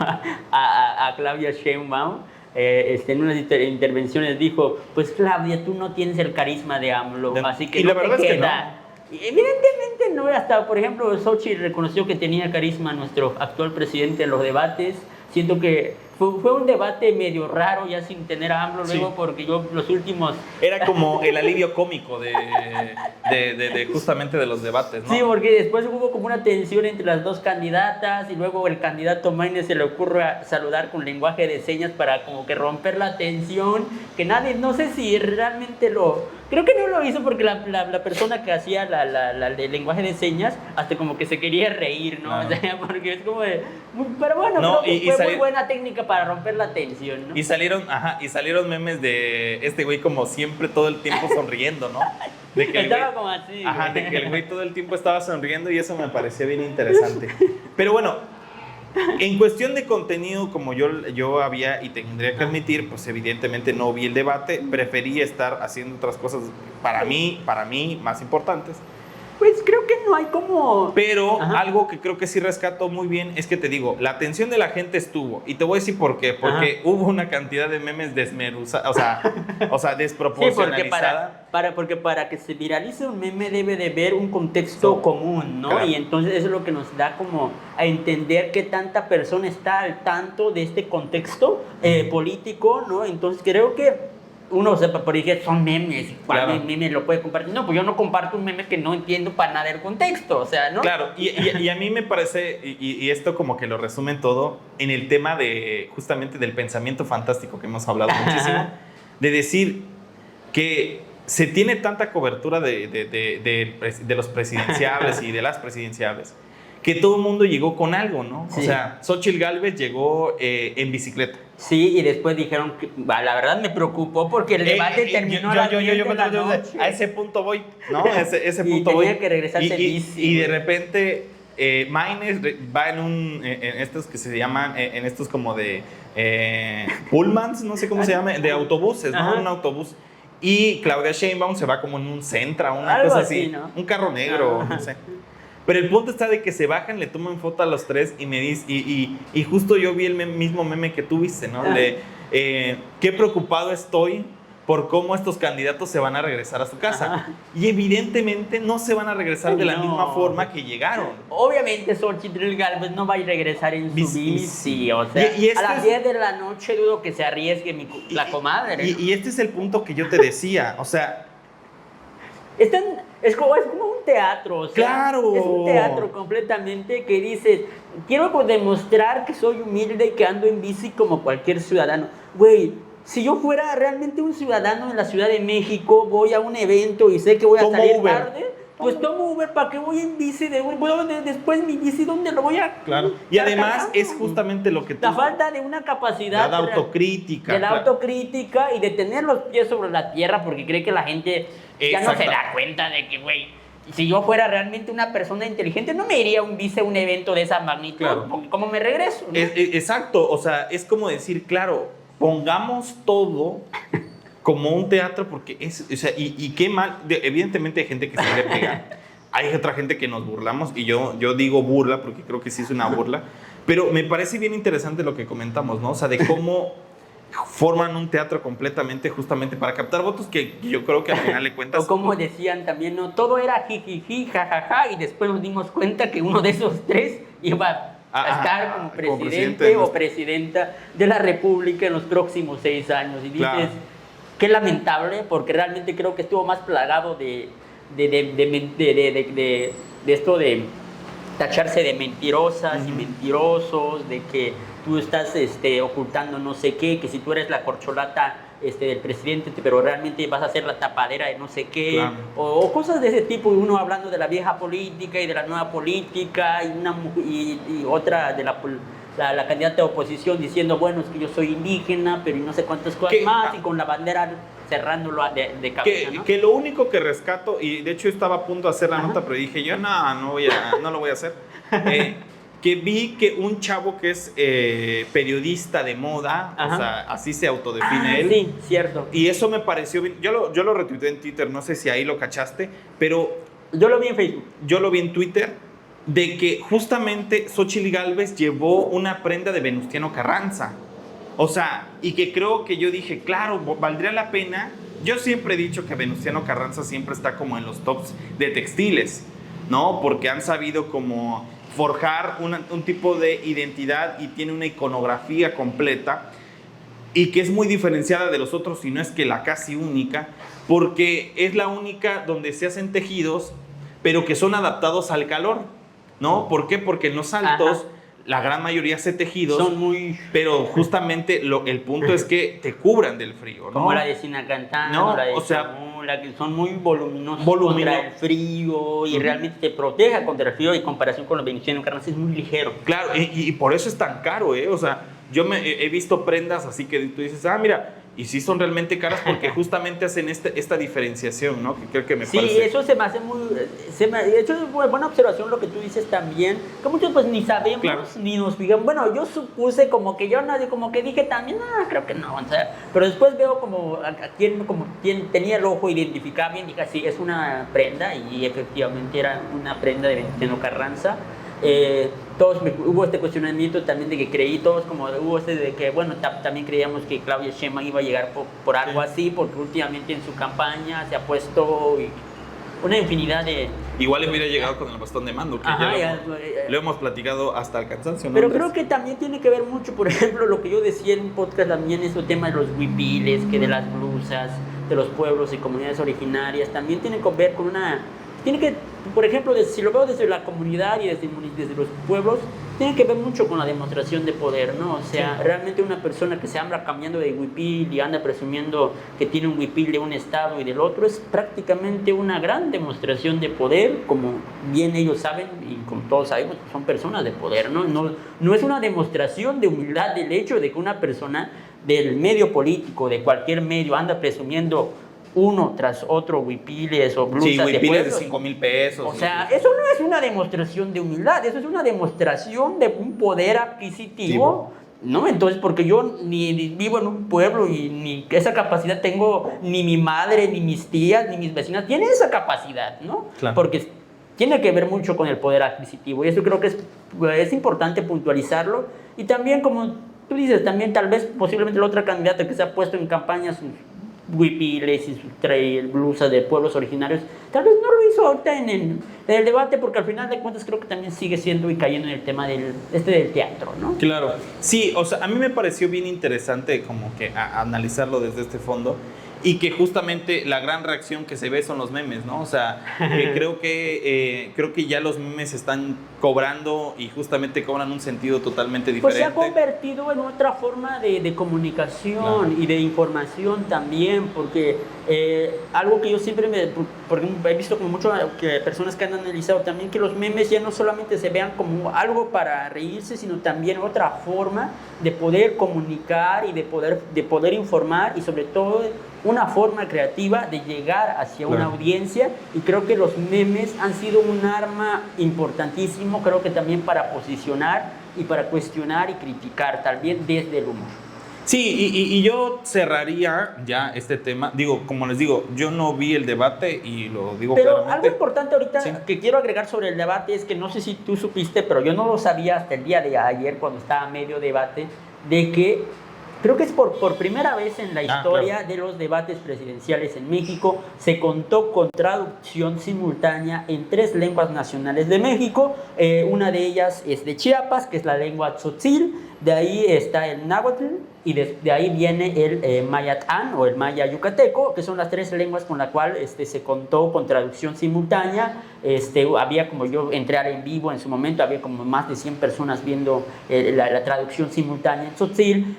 a Claudia Sheinbaum. En unas intervenciones dijo, pues Claudia, tú no tienes el carisma de AMLO, así que
y
no
la verdad
te
es que
queda.
no.
Evidentemente no, hasta por ejemplo Xochitl reconoció que tenía carisma nuestro actual presidente en los debates. Siento que fue un debate medio raro ya sin tener a AMLO luego, sí. Porque yo los últimos...
Era como el alivio cómico de justamente de los debates, ¿no?
Sí, porque después hubo como una tensión entre las dos candidatas y luego el candidato Maine se le ocurre saludar con lenguaje de señas para como que romper la tensión, que nadie, no sé si realmente creo que no lo hizo porque la persona que hacía el lenguaje de señas hasta como que se quería reír, ¿no?
Claro.
O sea, porque es como de... Pero bueno,
no,
creo que fue muy buena técnica para romper la tensión, ¿no?
Y salieron memes de este güey como siempre todo el tiempo sonriendo, ¿no? De que
estaba como así.
Ajá, de que el güey todo el tiempo estaba sonriendo y eso me parecía bien interesante. Pero bueno, en cuestión de contenido, como yo había y tendría que admitir, pues evidentemente no vi el debate, preferí estar haciendo otras cosas para mí más importantes.
Pues creo que no hay como...
Pero algo que creo que sí rescato muy bien es que te digo, la atención de la gente estuvo. Y te voy a decir por qué. Porque hubo una cantidad de memes desmenuzados, o sea, desproporcionalizada.
Sí, porque para que se viralice un meme debe de haber un contexto común, ¿no? Claro. Y entonces eso es lo que nos da como a entender qué tanta persona está al tanto de este contexto político, ¿no? Entonces creo que uno sepa, por ejemplo, son memes, ¿cuál claro. meme lo puede compartir? No, pues yo no comparto un meme que no entiendo para nada el contexto, o sea, ¿no?
Claro, y a mí me parece, y esto como que lo resumen todo, en el tema de, justamente del pensamiento fantástico que hemos hablado muchísimo, de decir que se tiene tanta cobertura de los presidenciables y de las presidenciables, que todo el mundo llegó con algo, ¿no? Sí. O sea, Xochitl Gálvez llegó en bicicleta.
Sí, y después dijeron que, la verdad me preocupó porque el debate terminó a las 10 de la noche.
A ese punto voy, ¿no? Ese punto
y
voy.
Tenía que regresarse bici.
Y de repente, Maines va en estos que se llaman, en estos como de pullmans, no sé cómo se llama, de autobuses, ¿no? Ajá. Un autobús. Y Claudia Sheinbaum se va como en un Centra, una
algo
cosa así,
¿no?
Un carro negro, no sé. Pero el punto está de que se bajan, le toman foto a los tres y me dice, y justo yo vi el mismo meme que tú viste, ¿no? De qué preocupado estoy por cómo estos candidatos se van a regresar a su casa. Ajá. Y evidentemente no se van a regresar de la misma forma que llegaron.
Obviamente Xochitl Gálvez no va a regresar en su bici, o sea, a las 10 de la noche dudo que se arriesgue la comadre.
Y este es el punto que yo te decía, o sea...
Es como un teatro, o sea,
¡claro!
Es un teatro completamente que dices, quiero demostrar que soy humilde y que ando en bici como cualquier ciudadano. Güey, si yo fuera realmente un ciudadano en la Ciudad de México, voy a un evento y sé que voy a salir tarde, pues tomo Uber, ¿para qué voy en bici? Después mi bici, ¿dónde lo voy a...?
Claro, y además es justamente lo que tú...
La falta de una capacidad...
La autocrítica.
De la autocrítica y de tener los pies sobre la tierra porque cree que la gente ya no se da cuenta de que, güey, si yo fuera realmente una persona inteligente, no me iría a un evento de esa magnitud,
Claro.
porque ¿cómo me regreso? ¿no?
Exacto, o sea, es como decir, claro, pongamos todo como un teatro, porque o sea, y qué mal, evidentemente hay gente que se le pega, hay otra gente que nos burlamos, y yo digo burla, porque creo que sí es una burla, pero me parece bien interesante lo que comentamos, ¿no? O sea, de cómo forman un teatro completamente justamente para captar votos, que yo creo que al final de cuentas...
O como decían también, ¿no? Todo era jijiji, jajaja, y después nos dimos cuenta que uno de esos tres iba a estar como presidente o presidenta de la República en los próximos 6 años. Y dices,
Claro.
qué lamentable, porque realmente creo que estuvo más plagado de esto de tacharse de mentirosas y mentirosos, de que tú estás ocultando no sé qué, que si tú eres la corcholata del presidente, pero realmente vas a ser la tapadera de no sé qué,
Claro.
o cosas de ese tipo, y uno hablando de la vieja política y de la nueva política, y otra de la candidata de oposición diciendo, bueno, es que yo soy indígena, pero y no sé cuántas cosas más, y con la bandera cerrándolo de cabeza, ¿no?
Que lo único que rescato, y de hecho yo estaba a punto de hacer la nota, pero dije yo, no lo voy a hacer, que vi que un chavo que es periodista de moda, o sea, así se autodefine él.
Sí, cierto.
Y eso me pareció bien. Yo lo retuiteé en Twitter, no sé si ahí lo cachaste, pero
Yo lo vi en Facebook.
yo lo vi en Twitter, de que justamente Xóchitl Gálvez llevó una prenda de Venustiano Carranza. O sea, y que creo que yo dije, claro, valdría la pena. Yo siempre he dicho que Venustiano Carranza siempre está como en los tops de textiles, ¿no? Porque han sabido como forjar un tipo de identidad y tiene una iconografía completa y que es muy diferenciada de los otros, si no es que la casi única, porque es la única donde se hacen tejidos, pero que son adaptados al calor, ¿no? ¿Por qué? Porque en los altos la gran mayoría hace tejidos,
son muy...
pero justamente el punto es que te cubran del frío, ¿no?
Como la de Sinacantán,
No,
la de
o sea,
Zamora, que son muy voluminosos contra el frío y realmente te protege contra el frío, y en comparación con los Venustiano Carranza es muy ligero.
Claro, y por eso es tan caro, ¿eh? O sea, yo he visto prendas así que tú dices, mira, y sí son realmente caras porque justamente hacen esta diferenciación, ¿no? Que creo que me parece...
Sí, eso se me hace muy... de hecho, es buena observación lo que tú dices también, que muchos pues ni sabemos,
Claro.
ni nos fijamos. Bueno, yo supuse como que yo nadie, como que dije también, creo que no, o sea, pero después veo como quien tenía el ojo identificado bien, dije, sí, es una prenda, y efectivamente era una prenda de Venustiano Carranza. Hubo este cuestionamiento también de que creí todos, como hubo de que, bueno, también creíamos que Claudia Sheinbaum iba a llegar por algo así, porque últimamente en su campaña se ha puesto una infinidad de...
Igual hubiera llegado con el bastón de mando, que lo hemos platicado hasta el cansancio, ¿no?
Pero
Andrés?
creo que también tiene que ver mucho, por ejemplo, lo que yo decía en un podcast también, es el tema de los huipiles, que de las blusas, de los pueblos y comunidades originarias, también tiene que ver con tiene que, por ejemplo, si lo veo desde la comunidad y desde los pueblos, tiene que ver mucho con la demostración de poder, ¿no? O sea, realmente una persona que se anda cambiando de huipil y anda presumiendo que tiene un huipil de un estado y del otro, es prácticamente una gran demostración de poder, como bien ellos saben y como todos sabemos, son personas de poder, ¿no? No es una demostración de humildad el hecho de que una persona del medio político, de cualquier medio, anda presumiendo uno tras otro huipiles o blusas de
huipiles de
pueblos.
5,000 pesos.
O sea, eso no es una demostración de humildad, eso es una demostración de un poder adquisitivo, ¿no? Entonces, porque yo ni vivo en un pueblo y ni esa capacidad tengo, ni mi madre, ni mis tías, ni mis vecinas tienen esa capacidad, ¿no?
Claro.
Porque tiene que ver mucho con el poder adquisitivo, y eso creo que es importante puntualizarlo. Y también, como tú dices, también tal vez posiblemente la otra candidata que se ha puesto en campaña sus huipiles y sus blusas de pueblos originarios, tal vez no lo hizo ahorita en el debate, porque al final de cuentas creo que también sigue siendo y cayendo en el tema del teatro, ¿no?
Claro. Sí, o sea, a mí me pareció bien interesante como que analizarlo desde este fondo, y que justamente la gran reacción que se ve son los memes, ¿no? O sea, creo que ya los memes están cobrando, y justamente cobran un sentido totalmente diferente.
Pues se ha convertido en otra forma de comunicación, claro, y de información también, porque Algo que yo siempre porque he visto como mucho que personas que han analizado también que los memes ya no solamente se vean como algo para reírse, sino también otra forma de poder comunicar y de poder informar, y sobre todo una forma creativa de llegar hacia una audiencia. Y creo que los memes han sido un arma importantísimo, creo que también para posicionar y para cuestionar y criticar también desde el humor.
Sí, y yo cerraría ya este tema. Digo, como les digo, yo no vi el debate y lo digo
pero
claramente.
Algo importante ahorita que quiero agregar sobre el debate es que no sé si tú supiste, pero yo no lo sabía hasta el día de ayer cuando estaba medio debate, de que creo que es por primera vez en la historia de los debates presidenciales en México se contó con traducción simultánea en 3 lenguas nacionales de México. Una de ellas es de Chiapas, que es la lengua tzotzil. De ahí está el náhuatl y de ahí viene el mayatán o el maya yucateco, que son las 3 lenguas con las cuales se contó con traducción simultánea. Había, como yo entré en vivo en su momento, había como más de 100 personas viendo la traducción simultánea en tzotzil.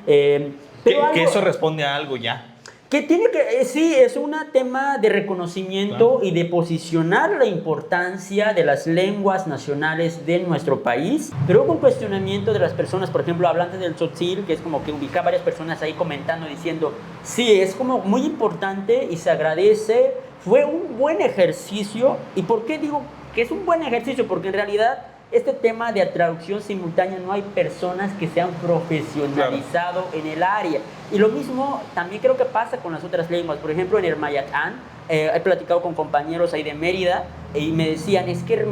Que eso responde a algo ya.
Que tiene que, sí, es un tema de reconocimiento y de posicionar la importancia de las lenguas nacionales de nuestro país, pero hubo un cuestionamiento de las personas, por ejemplo, hablantes del tzotzil, que es como que ubica a varias personas ahí comentando, diciendo, sí, es como muy importante y se agradece, fue un buen ejercicio. ¿Y por qué digo que es un buen ejercicio? Porque en realidad este tema de traducción simultánea no hay personas que se han profesionalizado en el área. Y lo mismo también creo que pasa con las otras lenguas. Por ejemplo, en el mayatán, he platicado con compañeros ahí de Mérida y me decían, es que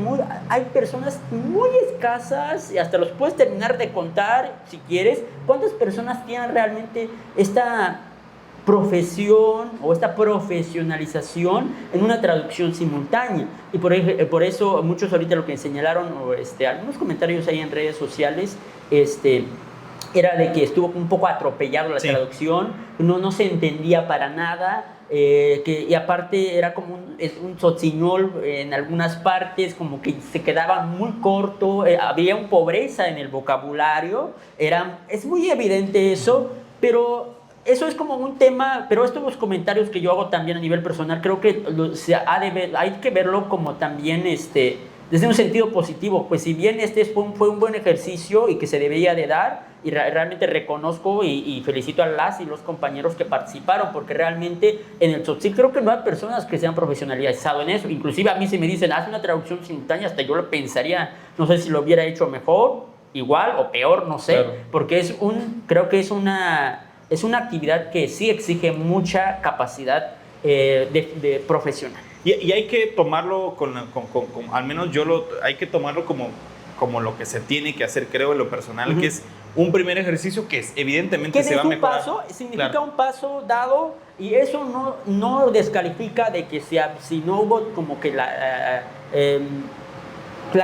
hay personas muy escasas, y hasta los puedes terminar de contar si quieres, cuántas personas tienen realmente esta profesión o esta profesionalización en una traducción simultánea. Y por eso muchos ahorita lo que señalaron, algunos comentarios ahí en redes sociales, era de que estuvo un poco atropellado la traducción, no se entendía para nada, y aparte era como un tzotzilol en algunas partes, como que se quedaba muy corto, había una pobreza en el vocabulario, es muy evidente eso, pero eso es como un tema, pero estos comentarios que yo hago también a nivel personal, creo que hay que verlo como también desde un sentido positivo. Pues si bien fue un buen ejercicio y que se debería de dar, y realmente reconozco y felicito a las y los compañeros que participaron, porque realmente en el tzotzil creo que no hay personas que se han profesionalizado en eso. Inclusive a mí si me dicen, haz una traducción simultánea, hasta yo lo pensaría, no sé si lo hubiera hecho mejor, igual o peor, no sé, porque creo que es una actividad que sí exige mucha capacidad de profesional.
Y hay que tomarlo al menos hay que tomarlo como lo que se tiene que hacer, creo, en lo personal, que es un primer ejercicio que evidentemente se va a mejorar.
Que paso significa un paso dado, y eso no descalifica de que si no hubo como que la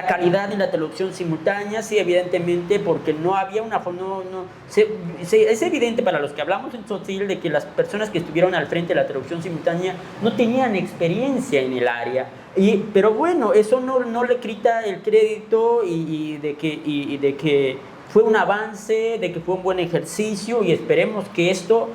calidad de la traducción simultánea, sí, evidentemente, porque no había una forma, es evidente para los que hablamos en tzotzil de que las personas que estuvieron al frente de la traducción simultánea no tenían experiencia en el área, pero bueno, eso no le quita el crédito y de que fue un avance, de que fue un buen ejercicio, y esperemos que esto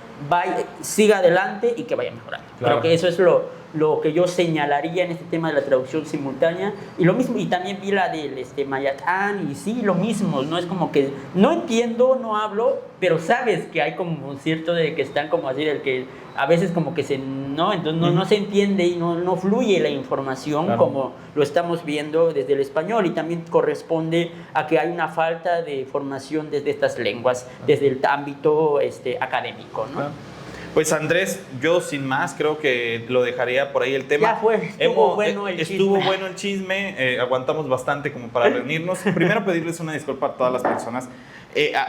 siga adelante y que vaya mejorando. Creo que eso es lo que yo señalaría en este tema de la traducción simultánea. Y lo mismo, y también vi la del mayatán, y sí, lo mismo, no es como que no entiendo, no hablo, pero sabes que hay como un cierto de que están como así, el que a veces como que entonces no se entiende y no fluye la información como lo estamos viendo desde el español, y también corresponde a que hay una falta de formación desde estas lenguas, desde el ámbito académico, ¿no?
Pues Andrés, yo sin más creo que lo dejaría por ahí el tema.
Ya fue, estuvo bueno
el chisme, aguantamos bastante como para reunirnos. Primero pedirles una disculpa a todas las personas.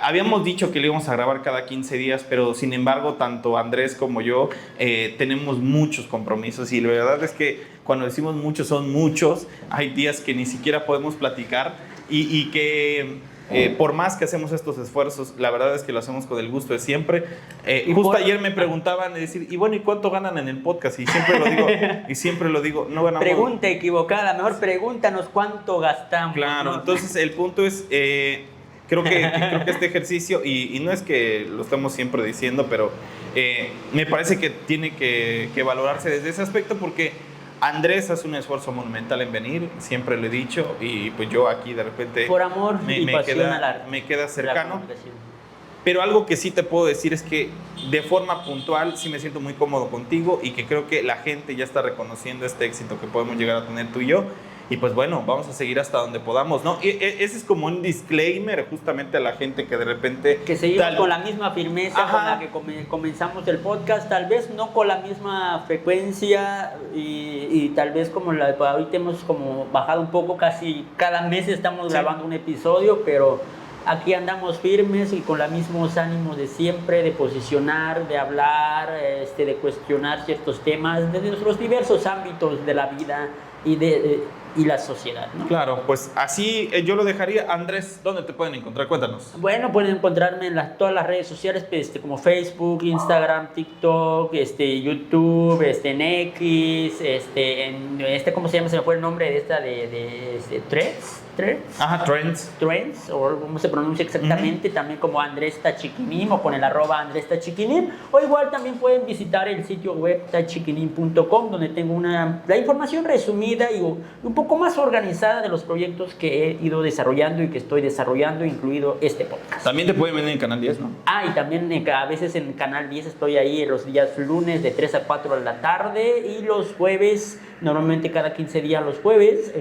Habíamos dicho que lo íbamos a grabar cada 15 días, pero sin embargo, tanto Andrés como yo tenemos muchos compromisos, y la verdad es que cuando decimos muchos son muchos. Hay días que ni siquiera podemos platicar, y que por más que hacemos estos esfuerzos, la verdad es que lo hacemos con el gusto de siempre. Justo ayer me preguntaban, ¿y cuánto ganan en el podcast? Y siempre lo digo, no ganamos.
Pregunta equivocada, mejor pregúntanos cuánto gastamos.
Claro, ¿no? Entonces el punto es, creo que este ejercicio, y no es que lo estemos siempre diciendo, pero me parece que tiene que valorarse desde ese aspecto, porque Andrés hace un esfuerzo monumental en venir, siempre lo he dicho, y pues yo aquí de repente
por amor y pasión al arte,
me queda cercano. Pero algo que sí te puedo decir es que de forma puntual sí me siento muy cómodo contigo, y que creo que la gente ya está reconociendo este éxito que podemos llegar a tener tú y yo. Y pues bueno, vamos a seguir hasta donde podamos, ¿no? Ese es como un disclaimer justamente a la gente que de repente...
Que seguimos con la misma firmeza con la que comenzamos el podcast, tal vez no con la misma frecuencia y tal vez como ahorita hemos como bajado un poco, casi cada mes estamos grabando un episodio, pero aquí andamos firmes y con los mismos ánimos de siempre, de posicionar, de hablar, de cuestionar ciertos temas de nuestros diversos ámbitos de la vida y la sociedad, ¿no?
Claro, pues así yo lo dejaría. Andrés, ¿dónde te pueden encontrar? Cuéntanos.
Bueno, pueden encontrarme en todas las redes sociales, como Facebook, Instagram, TikTok, YouTube, en X, ¿cómo se llama? Se me fue el nombre de esta de Threads.
Ajá,
Trends, o cómo se pronuncia exactamente, también como Andrés Tachiquinin o con el @Andrés Tachiquinin, o igual también pueden visitar el sitio web tachiquinin.com, donde tengo la información resumida y un poco más organizada de los proyectos que he ido desarrollando y que estoy desarrollando, incluido este podcast.
También te pueden ver en Canal 10, ¿no?
Y también a veces en Canal 10 estoy ahí los días lunes de 3 a 4 de la tarde, y los jueves, normalmente cada 15 días los jueves,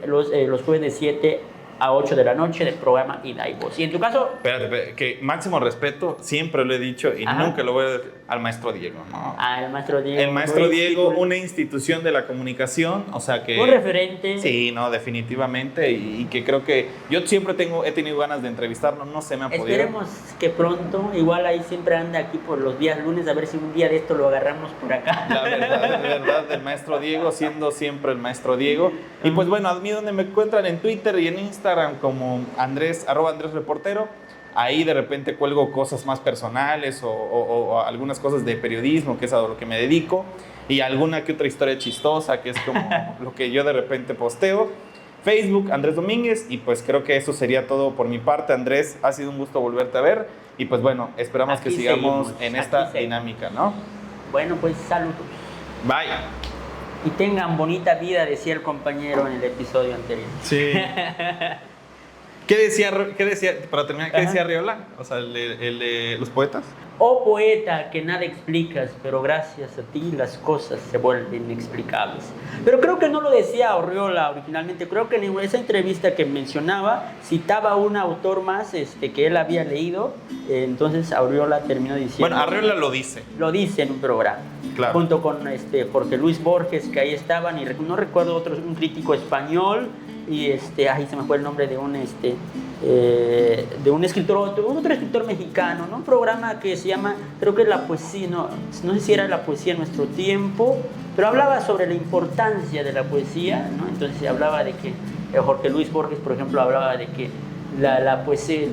los jueves de 7 a 8 de la noche del programa Idaibos. Y en tu caso...
Espérate, que máximo respeto, siempre lo he dicho y nunca lo voy a decir, al maestro Diego, ¿no?
El maestro Diego.
El maestro Diego, una institución de la comunicación, o sea que...
Un referente.
Sí, no, definitivamente, y que creo que yo siempre he tenido ganas de entrevistarlo, no se me ha podido.
Esperemos que pronto, igual ahí siempre anda aquí por los días lunes, a ver si un día de esto lo agarramos por acá.
La verdad, del maestro Diego, siendo siempre el maestro Diego. Y pues bueno, a mí donde me encuentran en Twitter y en Instagram como @Andrés Reportero. Ahí de repente cuelgo cosas más personales o algunas cosas de periodismo, que es a lo que me dedico, y alguna que otra historia chistosa, que es como lo que yo de repente posteo. Facebook, Andrés Domínguez, y pues creo que eso sería todo por mi parte. Andrés, ha sido un gusto volverte a ver, y pues bueno, esperamos que sigamos en esta dinámica, ¿no?
Bueno, pues saludos.
Bye.
Y tengan bonita vida, decía el compañero en el episodio anterior.
Sí. ¿Qué decía, para terminar, qué decía Arriola? O sea, el de los poetas.
Oh poeta, que nada explicas, pero gracias a ti las cosas se vuelven explicables. Pero creo que no lo decía Arriola originalmente, creo que en esa entrevista que mencionaba, citaba a un autor más que él había leído, entonces Arriola terminó diciendo...
Bueno, Arriola lo dice.
Lo dice en un programa,
claro.
Junto con Jorge Luis Borges, que ahí estaban, y no recuerdo un crítico español, y ahí se me fue el nombre de un escritor, otro escritor mexicano, ¿no? Un programa que se llama, creo que la poesía, no sé si era la poesía en nuestro tiempo, pero hablaba sobre la importancia de la poesía, ¿no? Entonces se hablaba de que Jorge Luis Borges, por ejemplo, hablaba de que la poesía,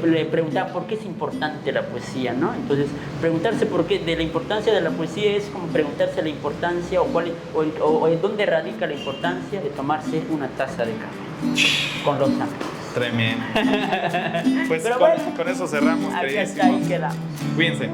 le preguntaba por qué es importante la poesía, ¿no? Entonces, preguntarse por qué de la importancia de la poesía es como preguntarse la importancia o en dónde radica la importancia de tomarse una taza de café con los amigos.
Tremendo. Pues
Pero
con eso cerramos.
Hasta ahí quedamos.
Cuídense.